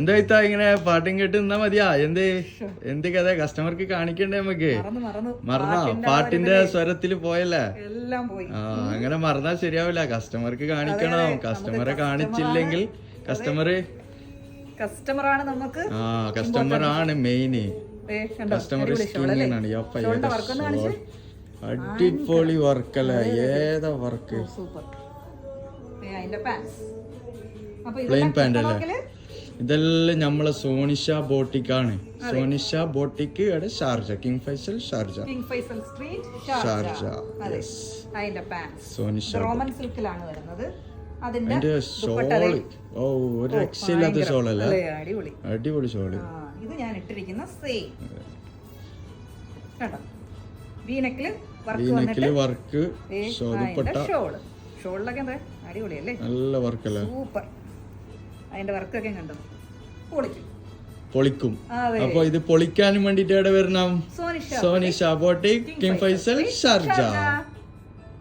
എന്താ ഇങ്ങനെ പാട്ടും കേട്ട് നിന്നാ മതിയാ? എന്ത് കഥ കസ്റ്റമർക്ക് കാണിക്കണ്ടേ നമുക്ക്? മറന്നാ? പാട്ടിന്റെ സ്വരത്തില് പോയല്ലേ? അങ്ങനെ മറന്നാ ശരിയാവില്ല. കസ്റ്റമർക്ക് കാണിക്കണം. കസ്റ്റമറെ കാണിച്ചില്ലെങ്കിൽ കസ്റ്റമറാണ് മെയിന്. കസ്റ്റമർ അടിപൊളി വർക്കല്ലേ? ഏതാ വർക്ക്? പ്ലെയിൻ പാന്റ് അല്ലേ? ഇതെല്ലാം നമ്മളെ സോനിഷ ബോട്ടിക്കാണ്. Sonisha boutique Sharjah, king Faisal Sharjah. Sonisha അതിന്റെ ഷോള് ഒരു രക്ഷയില്ലാത്ത ഷോളല്ലേ? അടിപൊളി ഷോള്. ഇത് ഞാൻ ഇട്ടിരിക്കുന്ന സെയിം വീനെക്കില് വർക്ക്, ഷോളിലൊക്കെ എന്താ അടിപൊളിയല്ലേ? നല്ല വർക്കല്ലേ? സൂപ്പർ. അതിന്റെ വർക്കൊക്കെ കണ്ടോ? പൊളിക്കും. അപ്പൊ ഇത് പൊളിക്കാനും വേണ്ടിട്ട് എവിടെ വരണം? സോനിഷ ബോട്ടിക്, കിങ് ഫൈസൽ ഷാർജ.